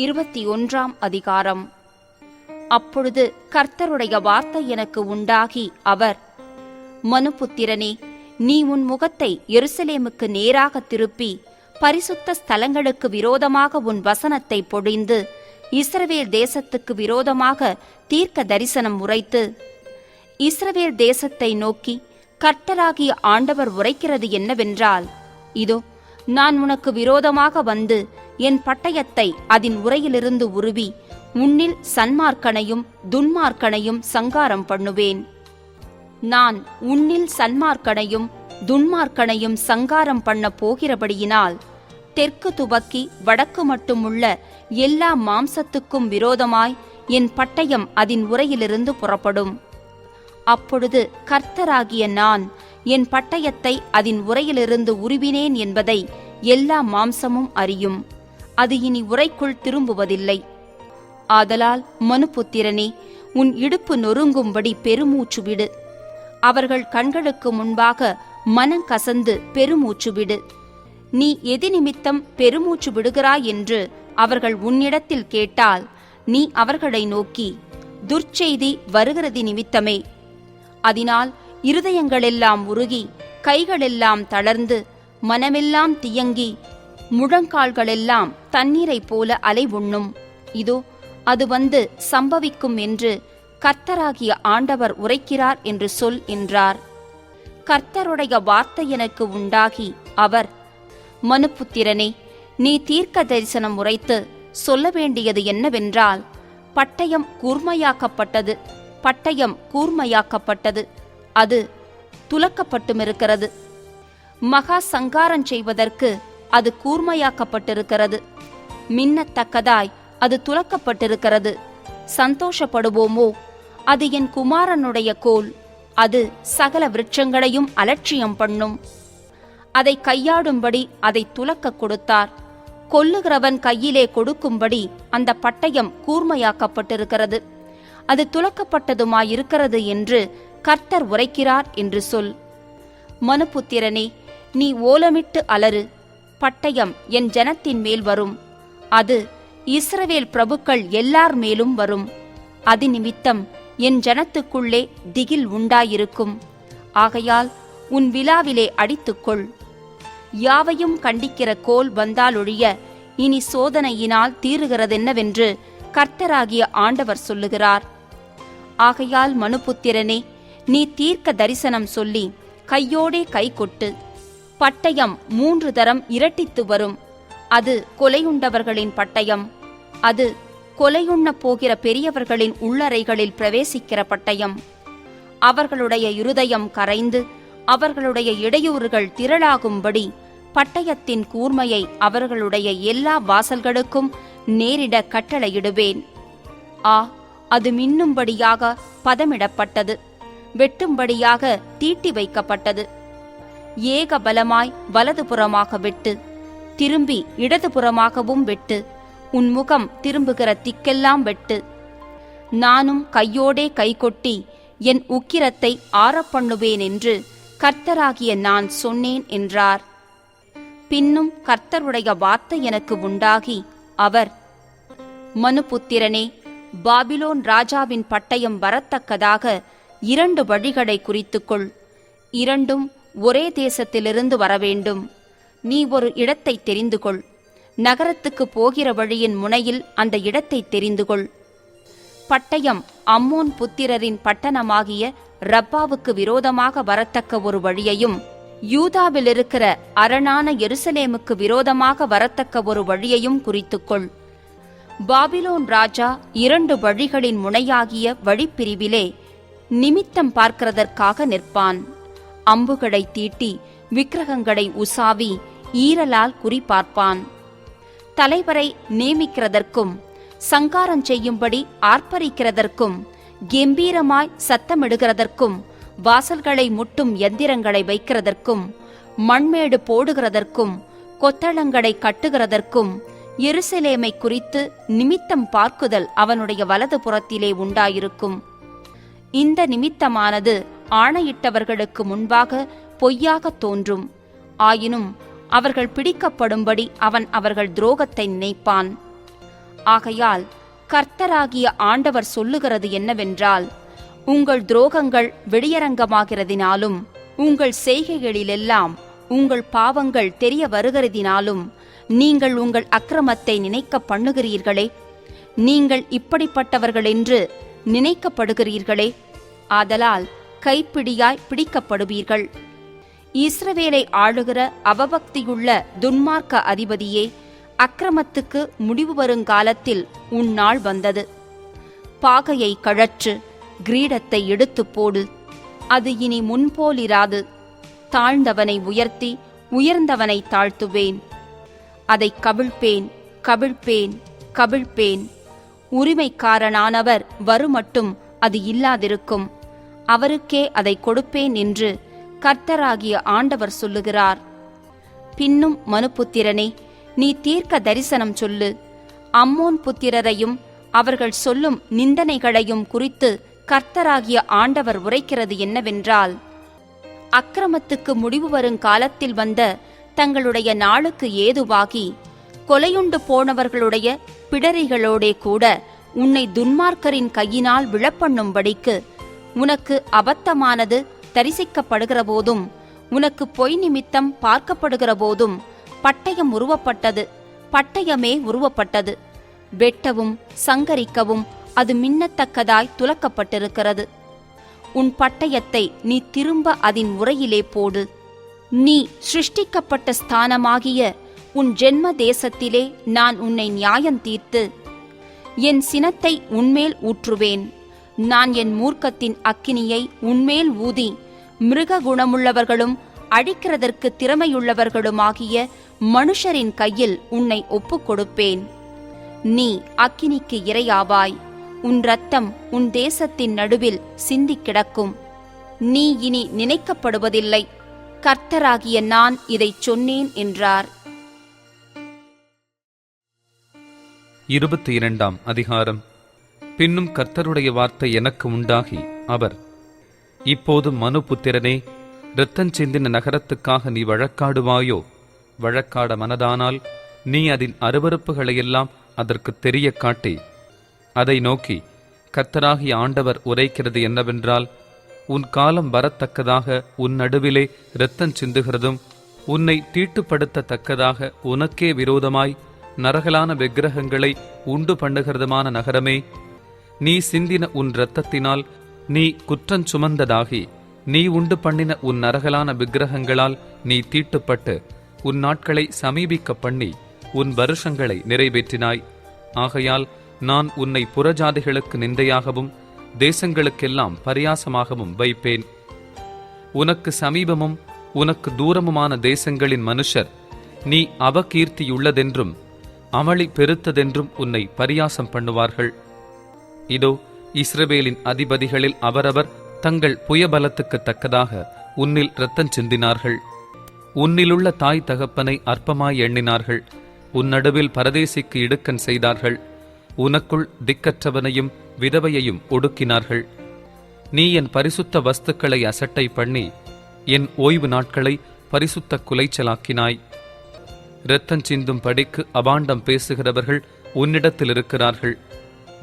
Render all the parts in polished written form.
21 அதிகாரம். அப்பொழுது கர்த்தருடைய வார்த்தை எனக்கு உண்டாகி அவர், மனுபுத்திரனே, நீ உன் முகத்தை எருசலேமுக்கு நேராக திருப்பி பரிசுத்த ஸ்தலங்களுக்கு விரோதமாக உன் வசனத்தை பொழிந்து இஸ்ரவேல் தேசத்துக்கு விரோதமாக தீர்க்க தரிசனம் உரைத்து, இஸ்ரவேல் தேசத்தை நோக்கி கர்த்தராகிய ஆண்டவர் உரைக்கிறது என்னவென்றால், இதோ நான் உனக்கு விரோதமாக வந்து என் பட்டயத்தை அதன் உரையிலிருந்து உருவி உன்னில் சன்மார்க்கனையும் துன்மார்க்கனையும் சங்காரம் பண்ணுவேன். நான் உன்னில் சன்மார்க்கனையும் துன்மார்க்கனையும் சங்காரம் பண்ண போகிறபடியினால் தெற்கு துவக்கி வடக்கு மட்டுமுள்ள எல்லா மாம்சத்துக்கும் விரோதமாய் என் பட்டயம் அதன் உரையிலிருந்து புறப்படும். அப்பொழுது கர்த்தராகிய நான் என் பட்டயத்தை அதன் உரையிலிருந்து உருவினேன் என்பதை எல்லா மாம்சமும் அறியும். அது இனி உரைக்குள் திரும்புவதில்லை. ஆதலால் மனுபுத்திரனே, உன் இடுப்பு நொறுங்கும்படி பெருமூச்சு விடு. அவர்கள் கண்களுக்கு முன்பாக மனங்கசந்து பெருமூச்சு விடு. நீ எது நிமித்தம் பெருமூச்சு விடுகிறாய் என்று அவர்கள் உன்னிடத்தில் கேட்டால், நீ அவர்களை நோக்கி, துர்ச்செய்தி வருகிறது நிமித்தமே. அதனால் இருதயங்களெல்லாம் உருகி கைகளெல்லாம் தளர்ந்து மனமெல்லாம் தியங்கி முழங்கால்களெல்லாம் தண்ணீரைப் போல அலை உண்ணும். இதோ அது வந்து சம்பவிக்கும் என்று கர்த்தராகிய ஆண்டவர் உரைக்கிறார் என்று சொல் என்றார். கர்த்தருடைய வார்த்தை எனக்கு உண்டாகி அவர், மனுபுத்திரனே, நீ தீர்க்க தரிசனம் உரைத்து சொல்ல வேண்டியது என்னவென்றால், பட்டயம் கூர்மையாக்கப்பட்டது, பட்டயம் கூர்மையாக்கப்பட்டது, அது துலக்கப்பட்டுமிருக்கிறது. மகா சங்காரம் செய்வதற்கு அது கூர்மையாக்கப்பட்டிருக்கிறது. மின்னத்தக்கதாய் அது துலக்கப்பட்டிருக்கிறது. சந்தோஷப்படுவோமோ? அது என் குமாரனுடைய கோல். அது சகல விருட்சங்களையும் அலட்சியம் பண்ணும். அதை கையாடும்படி அதை துலக்க கொடுத்தார். கொல்லுகிறவன் கையிலே கொடுக்கும்படி அந்த பட்டயம் கூர்மையாக்கப்பட்டிருக்கிறது. அது துலக்கப்பட்டதுமாயிருக்கிறது என்று கர்த்தர் உரைக்கிறார் என்று சொல். மனுபுத்திரனே, நீ ஓலமிட்டு அலறு. பட்டயம் என் ஜனத்தின் மேல் வரும். அது இஸ்ரவேல் பிரபுக்கள் எல்லார் மேலும் வரும். அது நிமித்தம் என் ஜனத்துக்குள்ளே திகில் உண்டாயிருக்கும். ஆகையால் உன் விலாவிலே அடித்துக்கொள். யாவையும் கண்டிக்கிற கோல் வந்தாலொழிய இனி சோதனையினால் தீருகிறதென்னவென்று கர்த்தராகிய ஆண்டவர் சொல்லுகிறார். ஆகையால் மனுபுத்திரனே, நீ தீர்க்க தரிசனம் சொல்லி கையோடே கை கொட்டு. பட்டயம் 3 தரம் இரட்டித்து வரும். அது கொலையுண்டவர்களின் பட்டயம். அது கொலையுண்ண போகிற பெரியவர்களின் உள்ளறைகளில் பிரவேசிக்கிற பட்டயம். அவர்களுடைய இருதயம் கரைந்து அவர்களுடைய இடையூறுகள் திரளாகும்படி பட்டயத்தின் கூர்மையை அவர்களுடைய எல்லா வாசல்களுக்கும் நேரிட கட்டளையிடுவேன். அது மின்னும்படியாக பதமிடப்பட்டது, வெட்டும்படியாக தீட்டி வைக்கப்பட்டது. ஏக பலமாய் வலதுபுறமாக வெட்டு, திரும்பி இடதுபுறமாகவும் வெட்டு, உன் முகம் திரும்புகிற திக்கெல்லாம் வெட்டு. நானும் கையோடே கைகொட்டி என் உக்கிரத்தை ஆறப்பண்ணுவேன் என்று கர்த்தராகிய நான் சொன்னேன் என்றார். பின்னும் கர்த்தருடைய வார்த்தை எனக்கு உண்டாகி அவர், மனுபுத்திரனே, பாபிலோன் ராஜாவின் பட்டயம் வரத்தக்கதாக 2 வழிகளை குறித்துக்கொள். 2ம் ஒரே தேசத்திலிருந்து வரவேண்டும். நீ ஒரு இடத்தை தெரிந்து கொள். நகரத்துக்கு போகிற வழியின் முனையில் அந்த இடத்தை தெரிந்து கொள். பட்டயம் அம்மோன் புத்திரரின் பட்டணமாகிய ரப்பாவுக்கு விரோதமாக வரத்தக்க ஒரு வழியையும், யூதாவில் இருக்கிற அரணான எருசலேமுக்கு விரோதமாக வரத்தக்க ஒரு வழியையும் குறித்துக்கொள். பாபிலோன் ராஜா 2 வழிகளின் முனையாகிய வழிப்பிரிவிலே நிமித்தம் பார்க்கிறதற்காக நிற்பான். அம்புகளை தீட்டி விக்கிரகங்களை உசாவி ஈரலால் குறிபார்ப்பான். தலைவரை நியமிக்கிறதற்கும் சங்காரம் செய்யும்படி ஆர்ப்பரிக்கிறதற்கும் கெம்பீரமாய் சத்தமிடுகிறதற்கும் வாசல்களை முட்டும் எந்திரங்களை வைக்கிறதற்கும் மண்மேடு போடுகிறதற்கும் கொத்தளங்களை கட்டுகிறதற்கும் எருசலேமை குறித்து நிமித்தம் பார்க்குதல் அவனுடைய வலது புறத்திலே உண்டாயிருக்கும். இந்த நிமித்தமானது ஆணையிட்டவர்களுக்கு முன்பாக பொய்யாக தோன்றும். ஆயினும் அவர்கள் பிடிக்கப்படும்படி அவன் அவர்கள் துரோகத்தை நினைப்பான். ஆகையால் கர்த்தராகிய ஆண்டவர் சொல்லுகிறது என்னவென்றால், உங்கள் துரோகங்கள் வெளியரங்கமாகிறதினாலும் உங்கள் செய்கைகளிலெல்லாம் உங்கள் பாவங்கள் தெரிய வருகிறதினாலும் நீங்கள் உங்கள் அக்கிரமத்தை நினைக்க பண்ணுகிறீர்களே. நீங்கள் இப்படிப்பட்டவர்களென்று நினைக்கப்படுகிறீர்களே. ஆதலால் கைப்பிடியாய் பிடிக்கப்படுவீர்கள். இஸ்ரவேலை ஆளுகிற அவபக்தியுள்ள துன்மார்க்க அதிபதியே, அக்கிரமத்துக்கு முடிவு வருங்காலத்தில் உன் நாள் வந்தது. பாகையை கழற்று, கிரீடத்தை எடுத்துப் போடு. அது இனி முன்போலிராது. தாழ்ந்தவனை உயர்த்தி உயர்ந்தவனை தாழ்த்துவேன். அதை கவிழ்ப்பேன், கவிழ்ப்பேன், கவிழ்ப்பேன். உரிமைக்காரனானவர் வருமட்டும் அது இல்லாதிருக்கும். அவருக்கே அதை கொடுப்பேன் என்று கர்த்தராகிய ஆண்டவர் சொல்லுகிறார். பின்னும் மனுபுத்திரனே, நீ தீர்க்க தரிசனம் சொல்லு. அம்மோன் புத்திரரையும் அவர்கள் சொல்லும் நிந்தனைகளையும் குறித்து கர்த்தராகிய ஆண்டவர் உரைக்கிறது என்னவென்றால், அக்கிரமத்துக்கு முடிவு வரும் காலத்தில் வந்த தங்களுடைய நாளுக்கு ஏதுவாகி கொலையுண்டு போனவர்களுடைய பிடரிகளோடே கூட உன்னை துன்மார்க்கரின் கையினால் விழப்பண்ணும்படிக்கு உனக்கு அபத்தமானது தரிசிக்கப்படுகிற போதும் உனக்கு பொய் நிமித்தம் பார்க்கப்படுகிற போதும் பட்டயம் உருவப்பட்டது, பட்டயமே உருவப்பட்டது. வெட்டவும் சங்கரிக்கவும் அது மின்னத்தக்கதாய் துலக்கப்பட்டிருக்கிறது. உன் பட்டயத்தை நீ திரும்ப அதன் உரையிலே போடு. நீ சிருஷ்டிக்கப்பட்ட ஸ்தானமாகிய உன் ஜென்ம தேசத்திலே நான் உன்னை நியாயம் தீர்த்து என் சினத்தை உன்மேல் ஊற்றுவேன். நான் என் மூர்க்கத்தின் அக்கினியை உன்மேல் ஊதி மிருக குணமுள்ளவர்களும் அழிக்கிறதற்கு திறமையுள்ளவர்களுமாகிய மனுஷரின் கையில் உன்னை ஒப்புக் கொடுப்பேன். நீ அக்கினிக்கு இரையாவாய். உன் இரத்தம் உன் தேசத்தின் நடுவில் சிந்திக் கிடக்கும். நீ இனி நினைக்கப்படுவதில்லை. கர்த்தராகிய நான் இதைச் சொன்னேன் என்றார். 22ஆம் அதிகாரம். பின்னும் கர்த்தருடைய வார்த்தை எனக்கு உண்டாகி அவர், இப்போது மனுபுத்திரனே, இரத்தஞ்சிந்தின நகரத்துக்காக நீ வழக்காடுவாயோ? வழக்காட மனதானால் நீ அதன் அருவருப்புகளையெல்லாம் அதற்கு தெரிய காட்டி அதை நோக்கி, கர்த்தராகிய ஆண்டவர் உரைக்கிறது என்னவென்றால், உன் காலம் வரத்தக்கதாக உன் நடுவிலே இரத்தம் சிந்துகிறதும் உன்னை தீட்டுப்படுத்தத்தக்கதாக உனக்கே விரோதமாய் நரகலான விக்கிரகங்களை உண்டு பண்ணுகிறதுமான நகரமே, நீ சிந்தின உன் இரத்தத்தினால் நீ குற்றஞ் சுமந்ததாகி நீ உண்டு பண்ணின உன் நரகலான விக்கிரகங்களால் நீ தீட்டுப்பட்டு உன் நாட்களை சமீபிக்க பண்ணி உன் வருஷங்களை நிறைவேற்றினாய். ஆகையால் நான் உன்னை புறஜாதிகளுக்கு நிந்தையாகவும் தேசங்களுக்கெல்லாம் பரியாசமாகவும் வைப்பேன். உனக்கு சமீபமும் உனக்கு தூரமுமான தேசங்களின் மனுஷர் நீ அவகீர்த்தியுள்ளதென்றும் அமளி பெருத்ததென்றும் உன்னை பரியாசம் பண்ணுவார்கள். இதோ, இஸ்ரவேலின் அதிபதிகளில் அவரவர் தங்கள் புயபலத்துக்கு தக்கதாக உன்னில் இரத்தம் சிந்தினார்கள். உன்னிலுள்ள தாய் தகப்பனை அற்பமாய் எண்ணினார்கள். உன் நடுவில் பரதேசிக்கு இடுக்கண் செய்தார்கள். உனக்குள் திக்கற்றவனையும் விதவையையும் ஒடுக்கினார்கள். நீ என் பரிசுத்த வஸ்துக்களை அசட்டை பண்ணி என் ஓய்வு நாட்களை பரிசுத்த குலைச்சலாக்கினாய். இரத்தம் சிந்தும் படிக்கு அபாண்டம் பேசுகிறவர்கள் உன்னிடத்தில் இருக்கிறார்கள்.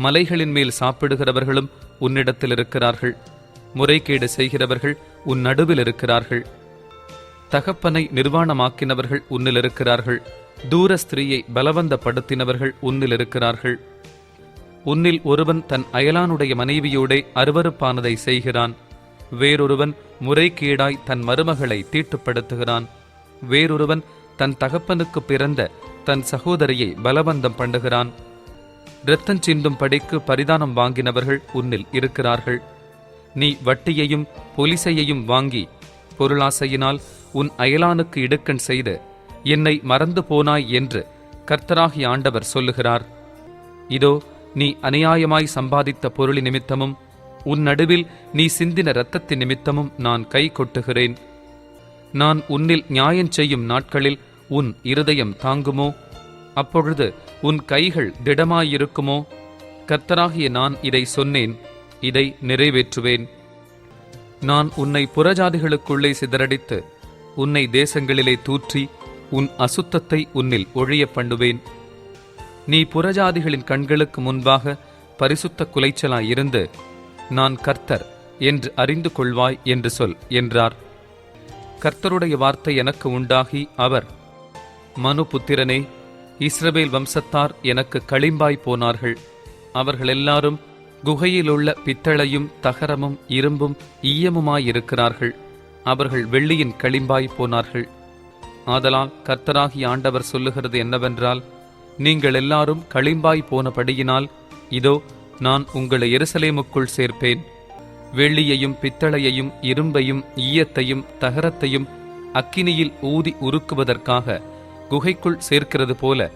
மலைகளின் மேல் சாப்பிடுகிறவர்களும் உன்னிடத்தில் இருக்கிறார்கள். முறைகேடு செய்கிறவர்கள் உன் நடுவில் இருக்கிறார்கள். தகப்பனை நிர்வாணமாக்கினவர்கள் உன்னில் இருக்கிறார்கள். தூர ஸ்திரீயை பலவந்தப்படுத்தினவர்கள் உன்னில் இருக்கிறார்கள். உன்னில் ஒருவன் தன் அயலானுடைய மனைவியோடே அருவருப்பானதை செய்கிறான். வேறொருவன் முறைகேடாய் தன் மருமகளை தீட்டுப்படுத்துகிறான். வேறொருவன் தன் தகப்பனுக்கு பிறந்த தன் சகோதரியை பலவந்தம் பண்ணுகிறான். இரத்தம் சிந்தும் படிக்கு பரிதானம் வாங்கினவர்கள் உன்னில் இருக்கிறார்கள். நீ வட்டியையும் பொலிசையையும் வாங்கி பொருளாசையினால் உன் அயலானுக்கு இடுக்கண் செய்து என்னை மறந்து போனாய் என்று கர்த்தராகிய ஆண்டவர் சொல்லுகிறார். இதோ, நீ அநியாயமாய் சம்பாதித்த பொருளி நிமித்தமும் உன் நடுவில் நீ சிந்தின இரத்தத்தின் நிமித்தமும் நான் கை கொட்டுகிறேன். நான் உன்னில் நியாயம் செய்யும் நாட்களில் உன் இருதயம் தாங்குமோ? அப்பொழுது உன் கைகள் திடமாயிருக்குமோ? கர்த்தராகிய நான் இதை சொன்னேன், இதை நிறைவேற்றுவேன். நான் உன்னை புறஜாதிகளுக்குள்ளே சிதறடித்து உன்னை தேசங்களிலே தூற்றி உன் அசுத்தத்தை உன்னில் ஒழிய பண்ணுவேன். நீ புறஜாதிகளின் கண்களுக்கு முன்பாக பரிசுத்த குலைச்சலாயிருந்து நான் கர்த்தர் என்று அறிந்து கொள்வாய் என்று சொல் என்றார். கர்த்தருடைய வார்த்தை எனக்கு உண்டாகி அவர், மனுபுத்திரனே, இஸ்ரவேல் வம்சத்தார் எனக்கு களிம்பாய் போனார்கள். அவர்கள் எல்லாரும் குகையிலுள்ள பித்தளையும் தகரமும் இரும்பும் ஈயமுமாயிருக்கிறார்கள். அவர்கள் வெள்ளியின் களிம்பாய் போனார்கள். ஆதலால் கர்த்தராகிய ஆண்டவர் சொல்லுகிறது என்னவென்றால், நீங்கள் எல்லாரும் களிம்பாய் போனபடியினால் இதோ நான் உங்களை எருசலேமுக்குள் சேர்ப்பேன். வெள்ளியையும் பித்தளையையும் இரும்பையும் ஈயத்தையும் தகரத்தையும் அக்கினியில் ஊதி உருக்குவதற்காக குகைக்குள் சேர்க்கிறது போல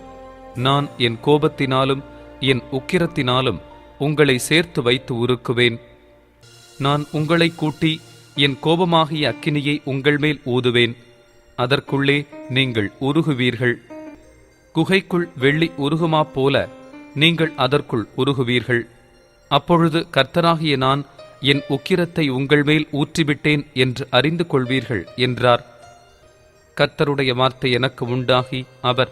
நான் என் கோபத்தினாலும் என் உக்கிரத்தினாலும் உங்களை சேர்த்து வைத்து உருக்குவேன். நான் உங்களை கூட்டி என் கோபமாகிய அக்கினியை உங்கள் மேல் ஊதுவேன். அதற்குள்ளே நீங்கள் உருகுவீர்கள். குகைக்குள் வெள்ளி உருகுமா போல நீங்கள் அதற்குள் உருகுவீர்கள். அப்பொழுது கர்த்தராகிய நான் என் உக்கிரத்தை உங்கள் மேல் ஊற்றிவிட்டேன் என்று அறிந்து கொள்வீர்கள் என்றார். கர்த்தருடைய வார்த்தை எனக்கு உண்டாகி அவர்,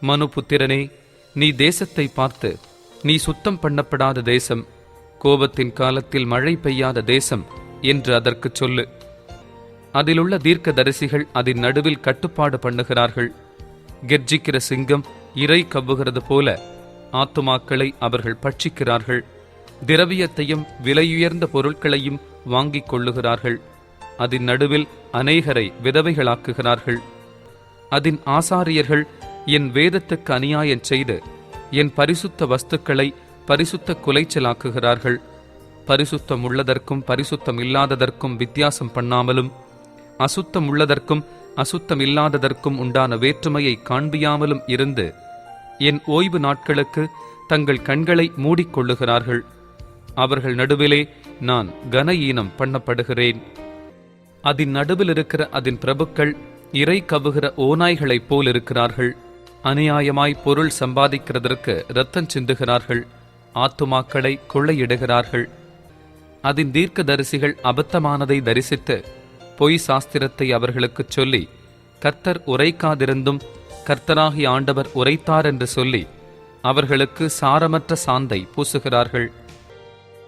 மனுபுத்திரனே, நீ தேசத்தை பார்த்து, நீ சுத்தம் பண்ணப்படாத தேசம், கோபத்தின் காலத்தில் மழை பெய்யாத தேசம் என்று அதற்குச் சொல்லு. அதிலுள்ள தீர்க்கதரிசிகள் அதன் நடுவில் கட்டுப்பாடு பண்ணுகிறார்கள். கெர்ஜிக்கிற சிங்கம் இரை கவ்வுகிறது போல ஆத்துமாக்களை அவர்கள் பட்சிக்கிறார்கள். திரவியத்தையும் விலையுயர்ந்த பொருட்களையும் வாங்கிக் கொள்ளுகிறார்கள். அதன் நடுவில் அநேகரை விதவைகளாக்குகிறார்கள். அதன் ஆசாரியர்கள் என் வேதத்துக்கு அநியாயம் செய்து என் பரிசுத்த வஸ்துக்களை பரிசுத்த குலைச்சலாக்குகிறார்கள். பரிசுத்தம் உள்ளதற்கும் பரிசுத்தம் இல்லாததற்கும் வித்தியாசம் பண்ணாமலும் அசுத்தம் உள்ளதற்கும் அசுத்தம் இல்லாததற்கும் உண்டான வேற்றுமையை காண்பியாமலும் இருந்து என் ஓய்வு நாட்களுக்கு தங்கள் கண்களை மூடிக்கொள்ளுகிறார்கள். அவர்கள் நடுவிலே நான் கனஈனம் பண்ணப்படுகிறேன். அதன் நடுவில் இருக்கிற அதன் பிரபுக்கள் இரை கவுகிற ஓநாய்களைப் போல் இருக்கிறார்கள். அநியாயமாய் பொருள் சம்பாதிக்கிறதற்கு இரத்தம் சிந்துகிறார்கள். ஆத்துமாக்களை கொள்ளையிடுகிறார்கள். அதன் தீர்க்கதரிசிகள் அபத்தமானதை தரிசித்து பொய் சாஸ்திரத்தை அவர்களுக்குச் சொல்லி கர்த்தர் உரைக்காதிருந்தும் கர்த்தராகிய ஆண்டவர் உரைத்தார் என்று சொல்லி அவர்களுக்கு சாரமற்ற சாந்தை பூசுகிறார்கள்.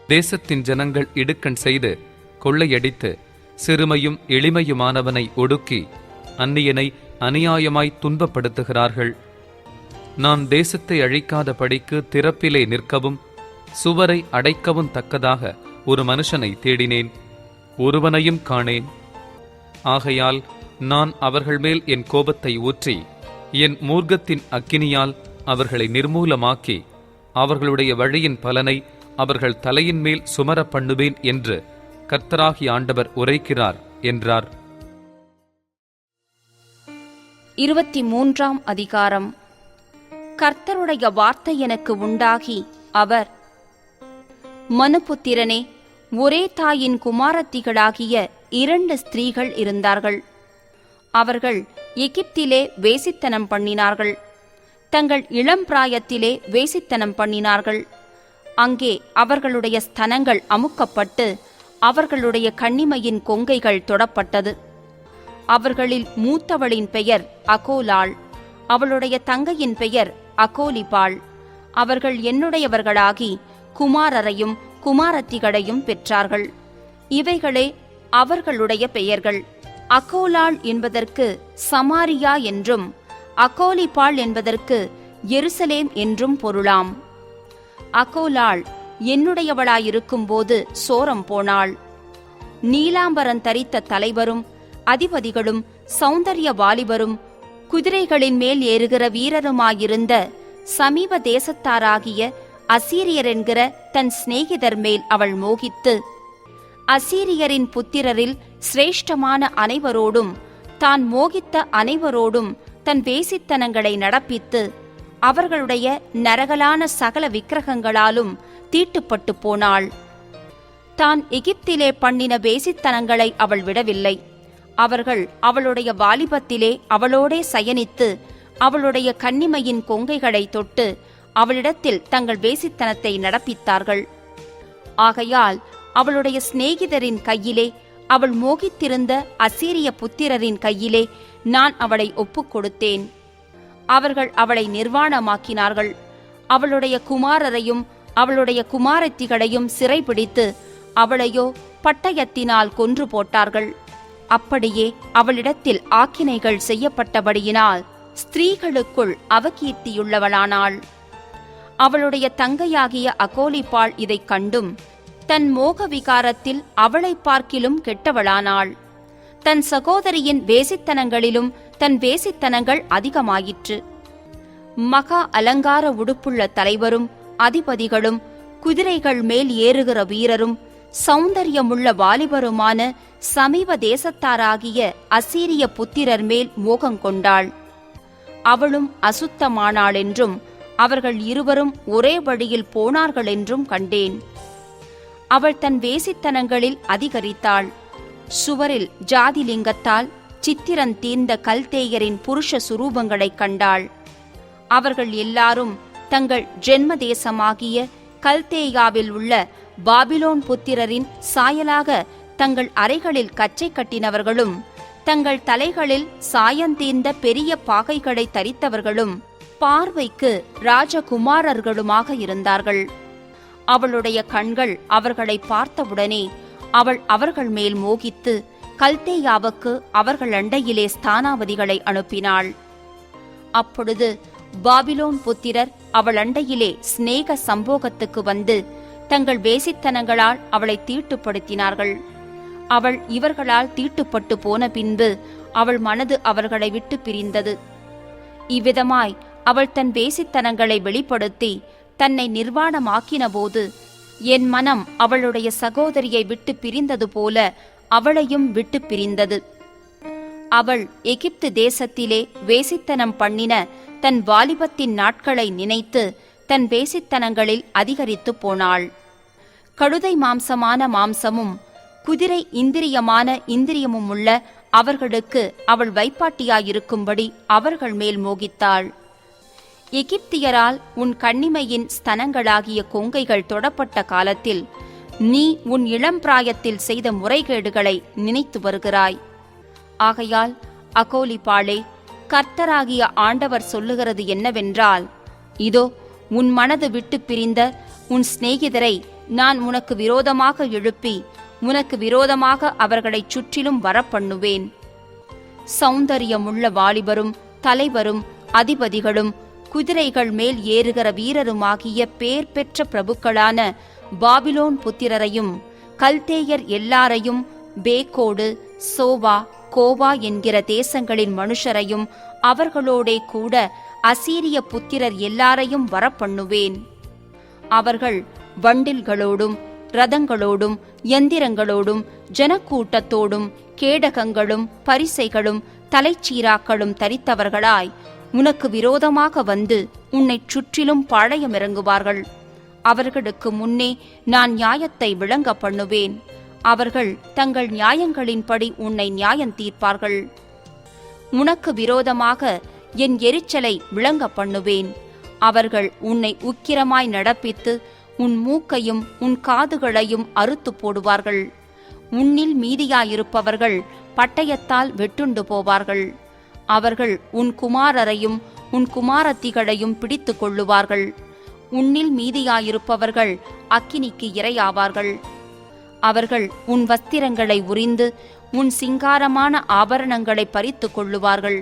தேசத்தின் ஜனங்கள் இடுக்கண் செய்து கொள்ளையடித்து சிறுமையும் எளிமையுமானவனை ஒடுக்கி அந்நியனை அநியாயமாய் துன்பப்படுத்துகிறார்கள். நான் தேசத்தை அழிக்காத படிக்கு திறப்பிலே நிற்கவும் சுவரை அடைக்கவும் தக்கதாக ஒரு மனுஷனை தேடினேன், ஒருவனையும் காணேன். ஆகையால் நான் அவர்கள் மேல் என் கோபத்தை ஊற்றி என் மூர்க்கத்தின் அக்கினியால் அவர்களை நிர்மூலமாக்கி அவர்களுடைய வழியின் பலனை அவர்கள் தலையின் மேல் சுமர பண்ணுவேன் என்று கர்த்தராகிய ஆண்டவர் உரைக்கிறார் என்றார். 23ஆம் அதிகாரம். கர்த்தருடைய வார்த்தை எனக்கு உண்டாகி அவர், மனுபுத்திரனே, ஒரே தாயின் குமாரத்திகளாகிய 2 ஸ்திரீகள் இருந்தார்கள். அவர்கள் எகிப்திலே வேசித்தனம் பண்ணினார்கள். தங்கள் இளம் பிராயத்திலே வேசித்தனம் பண்ணினார்கள். அங்கே அவர்களுடைய ஸ்தனங்கள் அமுக்கப்பட்டு அவர்களுடைய கன்னிமையின் கொங்கைகள் தொடப்பட்டது. அவர்களில் மூத்தவளின் பெயர் அகோலாள், அவளுடைய தங்கையின் பெயர் அகோலிபாள். அவர்கள் என்னுடையவர்களாகி குமாரரையும் குமாரத்திகளையும் பெற்றார்கள். இவைகளே அவர்களுடைய பெயர்கள். அகோலாள் என்பதற்கு சமாரியா என்றும் அகோலிபாள் என்பதற்கு எருசலேம் என்றும் பொருளாம். அகோலாள் என்னுடையவளாயிருக்கும்போது சோரம் போனாள். நீலாம்பரம் தரித்த தலைவரும் அதிபதிகளும் சௌந்தர்ய வாலிபரும் குதிரைகளின் மேல் ஏறுகிற வீரருமாயிருந்த சமீப தேசத்தாராகிய அசீரியர் என்கிற தன் சிநேகிதர் மேல் அவள் மோகித்து அசீரியரின் புத்திரரில் சிரேஷ்டமான அனைவரோடும் தான் மோகித்த அனைவரோடும் தன் வேசித்தனங்களை நடப்பித்து அவர்களுடைய நரகலான சகல விக்கிரகங்களாலும் தீட்டுப்பட்டு போனாள். தான் எகிப்திலே பண்ணின வேசித்தனங்களை அவள் விடவில்லை. அவர்கள் அவளுடைய வாலிபத்திலே அவளோடே சயனித்து அவளுடைய கன்னிமையின் கொங்கைகளை தொட்டு அவளிடத்தில் தங்கள் வேசித்தனத்தை நடப்பித்தார்கள். ஆகையால் அவளுடைய சிநேகிதரின் கையிலே, அவள் மோகித்திருந்த அசீரிய புத்திரரின் கையிலே நான் அவளை ஒப்புக் கொடுத்தேன். அவர்கள் அவளை நிர்வாணமாக்கினார்கள். அவளுடைய குமாரரையும் அவளுடைய குமாரத்திகளையும் சிறைபிடித்து அவளையோ பட்டயத்தினால் கொன்று போட்டார்கள். அப்படியே அவளிடத்தில் ஆக்கினைகள் செய்யப்பட்டபடியினால் ஸ்திரீகளுக்குள் அவகீர்த்தியுள்ளவளானாள். அவளுடைய தங்கையாகிய அகோலிப்பாள் இதைக் கண்டும் தன் மோக விகாரத்தில் அவளை பார்க்கிலும் கெட்டவளானாள். தன் சகோதரியின் வேசித்தனங்களிலும் தன் வேசித்தனங்கள் அதிகமாயிற்று. மகா அலங்கார உடுப்புள்ள தலைவரும் அதிபதிகளும் குதிரைகள் மேல் ஏறுகிற வீரரும் சௌந்தரியமுள்ள வாலிபருமான சமீப தேசத்தாராகிய அசீரிய புத்திரர் மேல் மோகங்கொண்டாள். அவளும் அசுத்தமானாள் என்றும் அவர்கள் இருவரும் ஒரே வழியில் போனார்கள் என்றும் கண்டேன். அவள் தன் வேசித்தனங்களில் அதிகரித்தாள். சுவரில் ஜாதிலிங்கத்தால் சித்திரந்தீர்ந்த கல்தேயரின் புருஷ சுரூபங்களைக் கண்டாள். அவர்கள் எல்லாரும் தங்கள் ஜென்ம தேசமாகிய கல்தேயாவில் உள்ள பாபிலோன் புத்திரரின் சாயலாக தங்கள் அறைகளில் கச்சை கட்டினவர்களும் தங்கள் தலைகளில் சாயந்தீர்ந்த பெரிய பாகைகளை தரித்தவர்களும் பார்வைக்கு ராஜகுமாரர்களுமாக இருந்தார்கள். அவளுடைய கண்கள் அவர்களை பார்த்தவுடனே அவள் அவர்கள் மேல் மோகித்து கல்தேயாவுக்கு அவர்கள் அண்டையிலே ஸ்தானாவதிகளை அனுப்பினாள். அப்பொழுது பாபிலோன் புத்திரர் அவள் அண்டையிலே சிநேக சம்போகத்துக்கு வந்து தங்கள் வேசித்தனங்களால் அவளை தீட்டுப்படுத்தினார்கள். அவள் இவர்களால் தீட்டுப்பட்டு போன பின்பு அவள் மனது அவர்களை விட்டு பிரிந்தது. இவ்விதமாய் அவள் தன் வேசித்தனங்களை வெளிப்படுத்தி தன்னை நிர்வாணமாக்கினபோது என் மனம் அவளுடைய சகோதரியை விட்டு பிரிந்தது போல அவளையும் விட்டு பிரிந்தது. அவள் எகிப்து தேசத்திலே வேசித்தனம் பண்ணின தன் வாலிபத்தின் நாட்களை நினைத்து தன் வேசித்தனங்களில் அதிகரித்து போனாள். கழுதை மாம்சமான மாம்சமும் குதிரை இந்திரியமான இந்திரியமும் உள்ள அவர்களுக்கு அவள் வைப்பாட்டியாயிருக்கும்படி அவர்கள் மேல் மோகித்தாள். எகிப்தியரால் உன் கன்னிமையின் ஸ்தனங்களாகிய கொங்கைகள் தொடப்பட்ட காலத்தில் நீ உன் இளம் பிராயத்தில் செய்த முறைகேடுகளை நினைத்து வருகிறாய். ஆகையால் அகோலிபாளே, கர்த்தராகிய ஆண்டவர் சொல்லுகிறது என்னவென்றால், இதோ உன் மனது விட்டு பிரிந்த உன் சிநேகிதரை நான் உனக்கு விரோதமாக எழுப்பி உனக்கு விரோதமாக அவர்களைச் சுற்றிலும் வரப்பண்ணுவேன். சௌந்தரியமுள்ள வாலிபரும் தலைவரும் அதிபதிகளும் குதிரைகள் மேல் ஏறுகிற வீரருமாகிய பேர் பெற்ற பிரபுக்களான பாபிலோன் புத்திரரையும் கல்தேயர் எல்லாரையும் பேக்கோடு சோவா கோவா என்கிற தேசங்களின் மனுஷரையும் அவர்களோடே கூட அசீரிய புத்திரர் எல்லாரையும் வரப்பண்ணுவேன். அவர்கள் வண்டில்களோடும் ரதங்களோடும் எந்திரங்களோடும் ஜனக்கூட்டத்தோடும் கேடகங்களும் பரிசைகளும் தலைச்சீராக்களும் தரித்தவர்களாய் உனக்கு விரோதமாக வந்து உன்னைச் சுற்றிலும் பாளையமிறங்குவார்கள். அவர்களுக்கு முன்னே நான் நியாயத்தை விளங்க பண்ணுவேன். அவர்கள் தங்கள் நியாயங்களின்படி உன்னை நியாயம் தீர்ப்பார்கள். உனக்கு விரோதமாக என் எரிச்சலை விளங்க பண்ணுவேன். அவர்கள் உன்னை உக்கிரமாய் நடப்பித்து உன் மூக்கையும் உன் காதுகளையும் அறுத்து போடுவார்கள். உன்னில் மீதியாயிருப்பவர்கள் பட்டயத்தால் வெட்டுண்டு போவார்கள். அவர்கள் உன் குமாரரையும் உன் குமாரத்திகளையும் பிடித்து கொள்ளுவார்கள். உன்னில் மீதியாயிருப்பவர்கள் அக்கினிக்கு இரையாவார்கள். அவர்கள் உன் வஸ்திரங்களை உரிந்து உன் சிங்காரமான ஆபரணங்களை பறித்து கொள்ளுவார்கள்.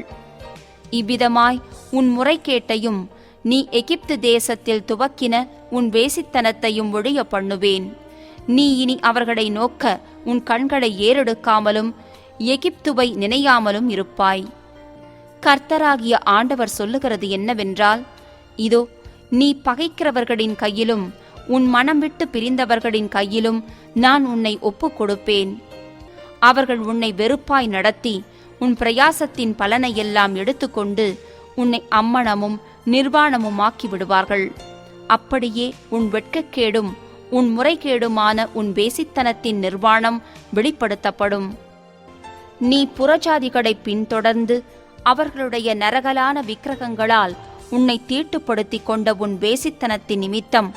இவ்விதமாய் உன் முறைகேட்டையும் நீ எகிப்து தேசத்தில் துவக்கின உன் வேசித்தனத்தையும் ஒழிய பண்ணுவேன். நீ இனி அவர்களை நோக்க உன் கண்களை ஏறெடுக்காமலும் எகிப்துவை நினையாமலும் இருப்பாய். கர்த்தராகிய ஆண்டவர் சொல்லுகிறது என்னவென்றால், இதோ நீ பகைக்கிறவர்களின் கையிலும் உன் மனம் விட்டு பிரிந்தவர்களின் கையிலும் நான் உன்னை ஒப்புக் கொடுப்பேன். அவர்கள் உன்னை வெறுப்பாய் நடத்தி உன் பிரயாசத்தின் பலனையெல்லாம் எடுத்துக்கொண்டு உன்னை அம்மணமும் நிர்வாணமுமாக்கி விடுவார்கள். அப்படியே உன் வெட்கக்கேடும் உன் முறைகேடுமான உன் வேசித்தனத்தின் நிர்வாணம் வெளிப்படுத்தப்படும். நீ புறஜாதிகளை பின்தொடர்ந்து அவர்களுடைய நரகலான விக்கிரகங்களால் உன்னை தீட்டுப்படுத்தி கொண்ட உன் வேசித்தனத்தின் நிமித்தம்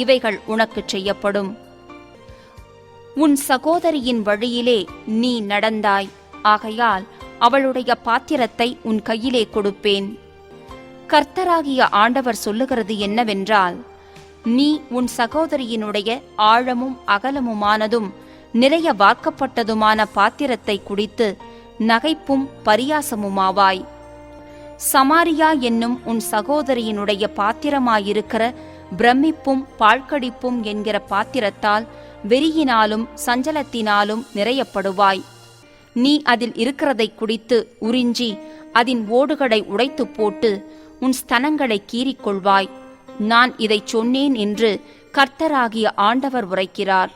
இவைகள் உனக்கு செய்யப்படும். உன் சகோதரியின் வழியிலே நீ நடந்தாய். ஆகையால் அவளுடைய பாத்திரத்தை உன் கையிலே கொடுப்பேன். கர்த்தராகிய ஆண்டவர் சொல்லுகிறது என்னவென்றால், நீ உன் சகோதரியினுடைய ஆழமும் அகலமுமானதும் நிறைய வார்க்கப்பட்டதுமான பாத்திரத்தை குடித்து நகைப்பும் பரியாசமுமாவாய். சமாரியா என்னும் உன் சகோதரியினுடைய பாத்திரமாயிருக்கிற பிரமிப்பும் பாழ்கடிப்பும் என்கிற பாத்திரத்தால் வெறியினாலும் சஞ்சலத்தினாலும் நிறையப்படுவாய். நீ அதில் இருக்கிறதை குடித்து உறிஞ்சி அதன் ஓடுகளை உடைத்து போட்டு உன் ஸ்தனங்களை கீறிக்கொள்வாய். நான் இதைச் சொன்னேன் என்று கர்த்தராகிய ஆண்டவர் உரைக்கிறார்.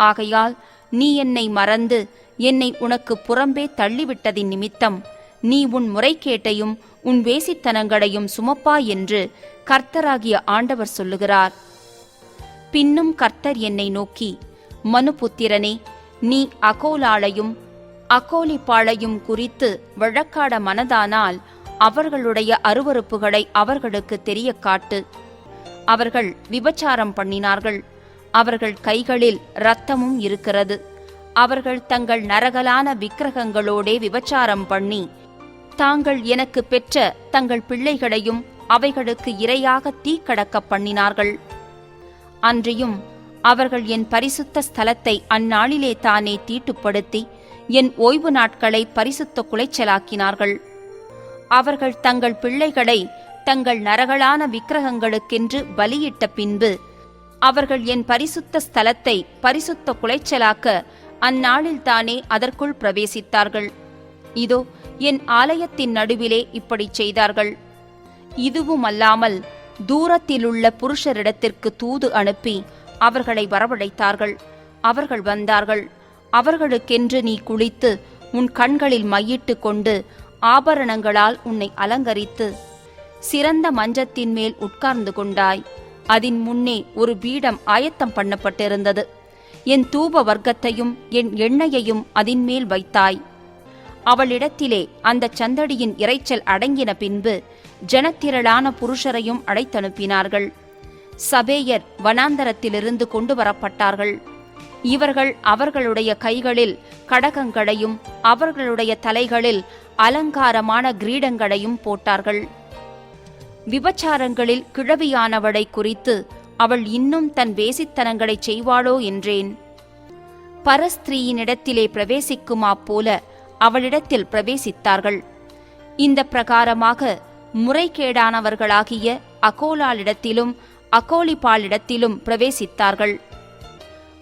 ஆகையால் நீ என்னை மறந்து என்னை உனக்கு புறம்பே தள்ளிவிட்டதின் நிமித்தம் நீ உன் முறைகேட்டையும் உன் வேசித்தனங்களையும் சுமப்பாய் என்று கர்த்தராகிய ஆண்டவர் சொல்லுகிறார். பின்னும் கர்த்தர் என்னை நோக்கி, மனுபுத்திரனே, நீ அகோலாளையும் அகோலிப்பாளையும் குறித்து வழக்காட மனதானால் அவர்களுடைய அருவருப்புகளை அவர்களுக்கு தெரிய காட்டு. அவர்கள் விபச்சாரம் பண்ணினார்கள். அவர்கள் கைகளில் இரத்தமும் இருக்கிறது. அவர்கள் தங்கள் நரகலான விக்கிரகங்களோடே விபச்சாரம் பண்ணி தாங்கள் எனக்கு பெற்ற தங்கள் பிள்ளைகளையும் அவைகளுக்கு இரையாக தீக்கடக்க பண்ணினார்கள். அன்றியும் அவர்கள் என் பரிசுத்த ஸ்தலத்தை அந்நாளிலே தானே தீட்டுப்படுத்தி என் ஓய்வு நாட்களை பரிசுத்த குலைச்சலாக்கினார்கள். அவர்கள் தங்கள் பிள்ளைகளை தங்கள் நரகலான விக்கிரகங்களுக்கென்று பலியிட்ட பின்பு அவர்கள் என் பரிசுத்த ஸ்தலத்தை பரிசுத்த குலைச்சலாக்க அந்நாளில் தானே அதற்குள் பிரவேசித்தார்கள். இதோ என் ஆலயத்தின் நடுவிலே இப்படி செய்தார்கள். இதுவும் அல்லாமல் தூரத்திலுள்ள புருஷரிடத்திற்கு தூது அனுப்பி அவர்களை வரவழைத்தார்கள். அவர்கள் வந்தார்கள். அவர்களுக்கென்று நீ குளித்து உன் கண்களில் மையிட்டு கொண்டு ஆபரணங்களால் உன்னை அலங்கரித்து சிறந்த மஞ்சத்தின் மேல் உட்கார்ந்து கொண்டாய். அதன் முன்னே ஒரு பீடம் ஆயத்தம் பண்ணப்பட்டிருந்தது. என் தூப வர்க்கத்தையும் என் எண்ணெயையும் அதின் மேல் வைத்தாய். அவளிடத்திலே அந்த சந்தடியின் இரைச்சல் அடங்கின பின்பு ஜனத்திரளான புருஷரையும் அழைத்தனுப்பினார்கள். சபேயர் வனாந்தரத்திலிருந்து கொண்டு வரப்பட்டார்கள். இவர்கள் அவர்களுடைய கைகளில் கடகங்களையும் அவர்களுடைய தலைகளில் அலங்காரமான கிரீடங்களையும் போட்டார்கள். விபச்சாரங்களில் கிழவியானவளை குறித்து அவள் இன்னும் தன் வேசித்தனங்களை செய்வாளோ என்றேன். பரஸ்திரீயினிடத்திலே பிரவேசிக்குமா போல அவளிடத்தில் பிரவேசித்தார்கள். இந்த பிரகாரமாக முறைகேடானவர்களாகிய அகோலாளிடத்திலும் அகோலிபாளிடத்திலும் பிரவேசித்தார்கள்.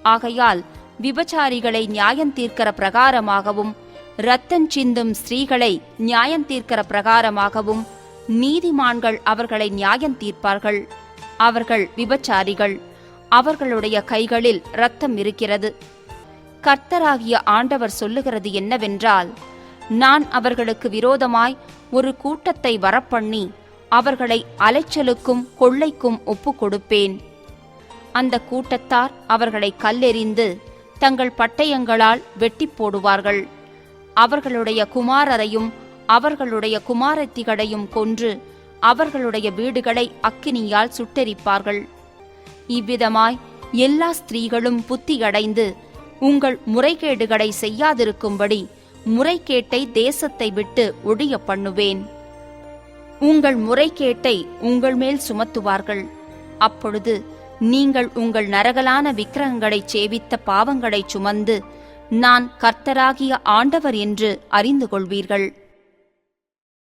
ஆகையால் விபச்சாரிகளை நியாயந்தீர்க்கிற பிரகாரமாகவும் இரத்தஞ்சிந்தும் ஸ்திரீகளை நியாயந்தீர்க்கிற பிரகாரமாகவும் நீதிமான்கள் அவர்களை நியாயந்தீர்ப்பார்கள். அவர்கள் விபச்சாரிகள். அவர்களுடைய கைகளில் இரத்தம் இருக்கிறது. கர்த்தராகிய ஆண்டவர் சொல்லுகிறது என்னவென்றால், நான் அவர்களுக்கு விரோதமாய் ஒரு கூட்டத்தை வரப்பண்ணி அவர்களை அலைச்சலுக்கும் கொள்ளைக்கும் ஒப்புக் கொடுப்பேன். அந்த கூட்டத்தார் அவர்களை கல்லெறிந்து தங்கள் பட்டயங்களால் வெட்டி போடுவார்கள். அவர்களுடைய குமாரரையும் அவர்களுடைய குமாரத்திகளையும் கொன்று அவர்களுடைய வீடுகளை அக்கினியால் சுட்டெரிப்பார்கள். இவ்விதமாய் எல்லா ஸ்திரீகளும் புத்தியடைந்து உங்கள் முறைகேடுகளை செய்யாதிருக்கும்படி முறைகேட்டை தேசத்தை விட்டு ஒழிய பண்ணுவேன். உங்கள் முறைகேட்டை உங்கள் மேல் சுமத்துவார்கள். அப்பொழுது நீங்கள் உங்கள் நரகலான விக்கிரகங்களைச் சேவித்த பாவங்களைச் சுமந்து நான் கர்த்தராகிய ஆண்டவர் என்று அறிந்து கொள்வீர்கள்.